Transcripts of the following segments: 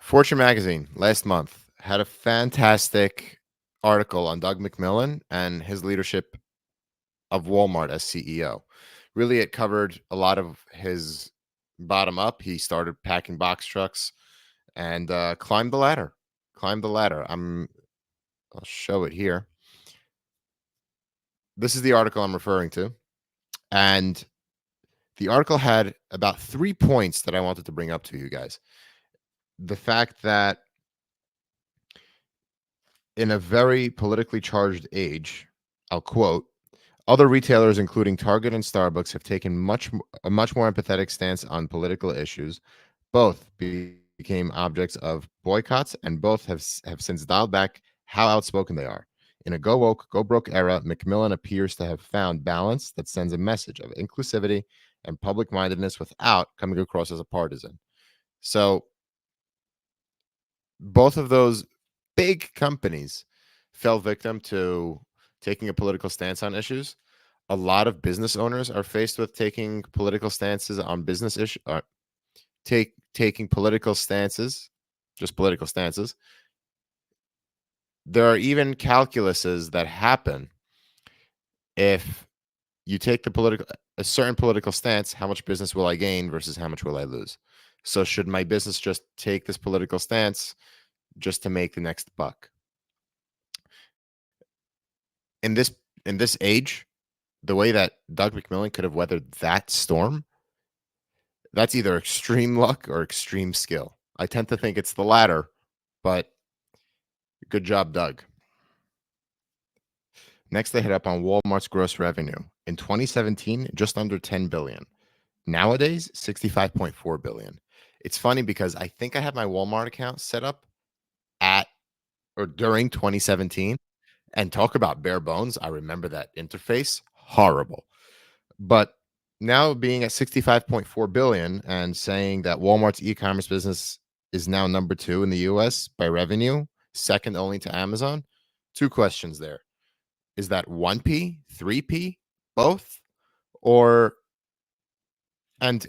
Fortune magazine last month had a fantastic article on Doug McMillon and his leadership of Walmart as CEO. Really, it covered a lot of his bottom up. He started packing box trucks and climbed the ladder. Climbed the ladder. I'll show it here. This is the article I'm referring to, and the article had about 3 points that I wanted to bring up to you guys. The fact that in a very politically charged age, I'll quote, other retailers, including Target and Starbucks, have taken a much more empathetic stance on political issues. Both became objects of boycotts, and both have since dialed back how outspoken they are. In a go woke, go broke era, McMillan appears to have found balance that sends a message of inclusivity and public mindedness without coming across as a partisan. So both of those big companies fell victim to taking a political stance on issues. A lot of business owners are faced with taking political stances on business issues, taking political stances, just political stances. There are even calculuses that happen if you take a certain political stance, how much business will I gain versus how much will I lose? So should my business just take this political stance just to make the next buck? In this age, the way that Doug McMillon could have weathered that storm, that's either extreme luck or extreme skill. I tend to think it's the latter, but good job, Doug. Next, they hit up on Walmart's gross revenue. In 2017, just under 10 billion. Nowadays, 65.4 billion. It's funny because I think I had my Walmart account set up at or during 2017. And talk about bare bones. I remember that interface. Horrible. But now being at 65.4 billion and saying that Walmart's e-commerce business is now number 2 in the US by revenue, second only to Amazon. 2 questions there. Is that 1p, 3p, both? And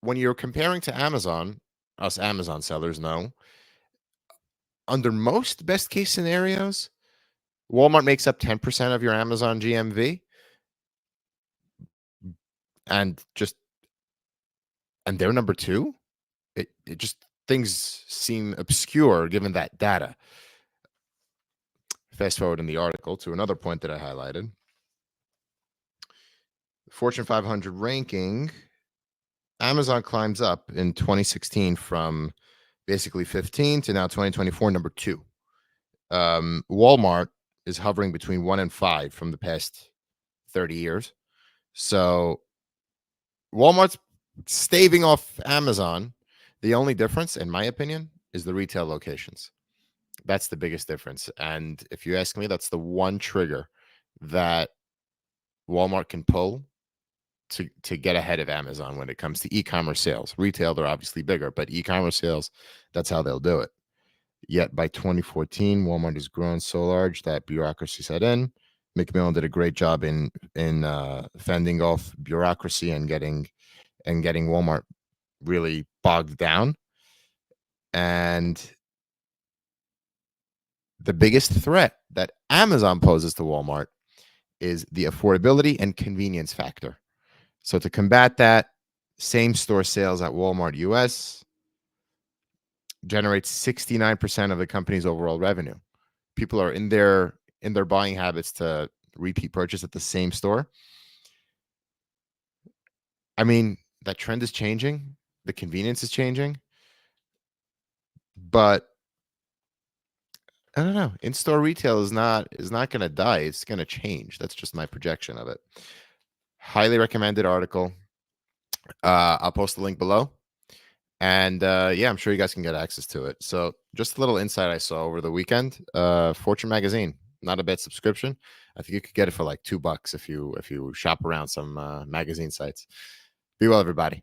when you're comparing to Amazon, us Amazon sellers know, under most best case scenarios, Walmart makes up 10% of your Amazon GMV. And they're number 2. It just, things seem obscure given that data. Fast forward in the article to another point that I highlighted. Fortune 500 ranking, Amazon climbs up in 2016 from basically 15 to now 2024 number 2. Walmart is hovering between 1 and 5 from the past 30 years. So Walmart's staving off Amazon. The only difference, in my opinion, is the retail locations. That's the biggest difference. And if you ask me, that's the one trigger that Walmart can pull to get ahead of Amazon when it comes to e-commerce sales. Retail, they're obviously bigger, but e-commerce sales, that's how they'll do it. Yet by 2014, Walmart has grown so large that bureaucracy set in. McMillan did a great job in fending off bureaucracy and getting Walmart really bogged down. And the biggest threat that Amazon poses to Walmart is the affordability and convenience factor. So to combat that, same store sales at Walmart US generates 69% of the company's overall revenue. People are in their buying habits to repeat purchase at the same store. I mean, that trend is changing. The convenience is changing. But I don't know. In-store retail is not going to die. It's going to change. That's just my projection of it. Highly recommended article. I'll post the link below. And yeah, I'm sure you guys can get access to it. So just a little insight I saw over the weekend. Fortune magazine, not a bad subscription. I think you could get it for like $2 if you shop around some magazine sites. Be well, everybody.